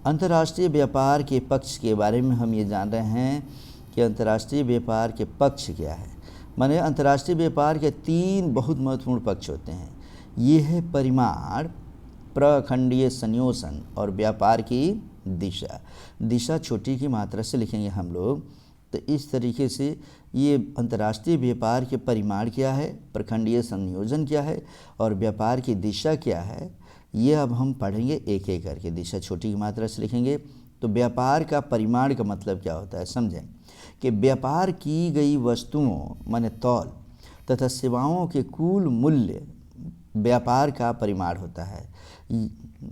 अंतर्राष्ट्रीय व्यापार के पक्ष के बारे में हम ये जान रहे हैं कि अंतर्राष्ट्रीय व्यापार के पक्ष क्या है। माने अंतर्राष्ट्रीय व्यापार के 3 बहुत महत्वपूर्ण पक्ष होते हैं। ये है परिमाण, प्रखंडीय संयोजन और व्यापार की दिशा। दिशा छोटी की मात्रा से लिखेंगे हम लोग। तो इस तरीके से ये अंतर्राष्ट्रीय व्यापार के परिमाण क्या है, प्रखंडीय संयोजन क्या है और व्यापार की दिशा क्या है, ये अब हम पढ़ेंगे एक एक करके। दिशा छोटी की मात्रा से लिखेंगे। तो व्यापार का परिमाण का मतलब क्या होता है, समझें कि व्यापार की गई वस्तुओं माने तौल तथा सेवाओं के कुल मूल्य व्यापार का परिमाण होता है,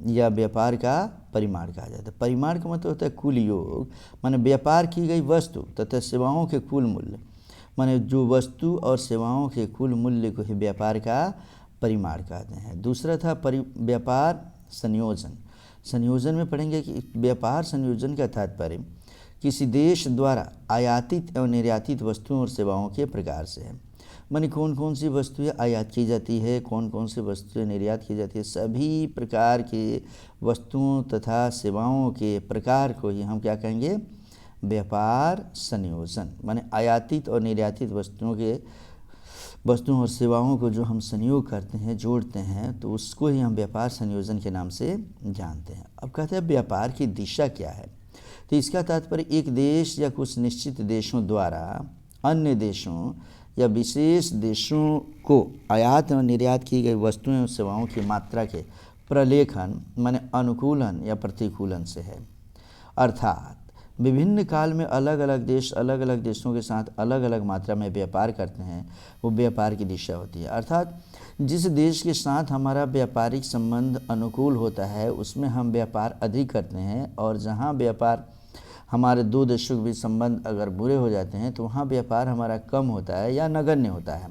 या व्यापार का परिमाण कहा जाता है। परिमाण का मतलब होता है कुल योग, माने व्यापार की गई वस्तु तथा सेवाओं के कुल मूल्य, माने जो वस्तु और सेवाओं के कुल मूल्य को ही व्यापार का परिमाण कहते हैं। दूसरा था व्यापार संयोजन। संयोजन में पढ़ेंगे कि व्यापार संयोजन का तात्पर्य किसी देश द्वारा आयातित एवं निर्यातित वस्तुओं और सेवाओं के प्रकार से है। माने कौन कौन सी वस्तुएं आयात की जाती है, कौन कौन सी वस्तुएं निर्यात की जाती है, सभी प्रकार के वस्तुओं तथा सेवाओं के प्रकार को ही हम क्या कहेंगे, व्यापार संयोजन। माने आयातित और निर्यातित वस्तुओं और सेवाओं को जो हम संयोग करते हैं, जोड़ते हैं, तो उसको ही हम व्यापार संयोजन के नाम से जानते हैं। अब कहते हैं व्यापार की दिशा क्या है। तो इसका तात्पर्य एक देश या कुछ निश्चित देशों द्वारा अन्य देशों या विशेष देशों को आयात और निर्यात की गई वस्तुओं और सेवाओं की मात्रा के प्रलेखन माने अनुकूलन या प्रतिकूलन से है। अर्थात विभिन्न काल में अलग अलग देश अलग अलग देशों के साथ अलग अलग मात्रा में व्यापार करते हैं, वो व्यापार की दिशा होती है। अर्थात जिस देश के साथ हमारा व्यापारिक संबंध अनुकूल होता है उसमें हम व्यापार अधिक करते हैं, और जहाँ व्यापार हमारे 2 देशों के बीच संबंध अगर बुरे हो जाते हैं तो वहाँ व्यापार हमारा कम होता है या नगण्य होता है।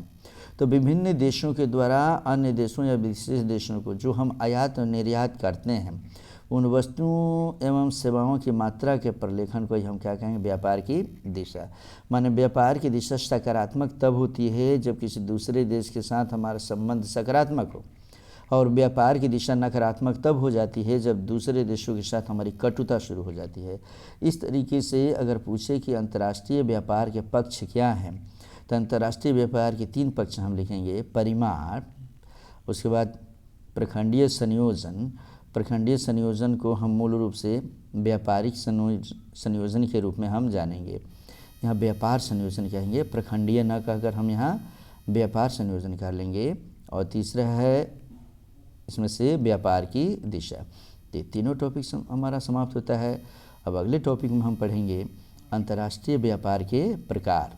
तो विभिन्न देशों के द्वारा अन्य देशों या विशेष देशों को जो हम आयात और निर्यात करते हैं, उन वस्तुओं एवं सेवाओं की मात्रा के प्रलेखन को ही हम क्या कहेंगे, व्यापार की दिशा। माने व्यापार की दिशा सकारात्मक तब होती है जब किसी दूसरे देश के साथ हमारा संबंध सकारात्मक हो, और व्यापार की दिशा नकारात्मक तब हो जाती है जब दूसरे देशों के साथ हमारी कटुता शुरू हो जाती है। इस तरीके से अगर पूछे कि अंतर्राष्ट्रीय व्यापार के पक्ष क्या हैं, तो अंतर्राष्ट्रीय व्यापार के 3 पक्ष हम लिखेंगे। परिमाण, उसके बाद प्रखंडीय संयोजन। प्रखंडीय संयोजन को हम मूल रूप से व्यापारिक संयोजन के रूप में हम जानेंगे। यहाँ व्यापार संयोजन कहेंगे, प्रखंडीय न कहकर हम यहाँ व्यापार संयोजन कर लेंगे। और तीसरा है इसमें से व्यापार की दिशा। ये तीनों टॉपिक हमारा समाप्त होता है। अब अगले टॉपिक में हम पढ़ेंगे अंतर्राष्ट्रीय व्यापार के प्रकार।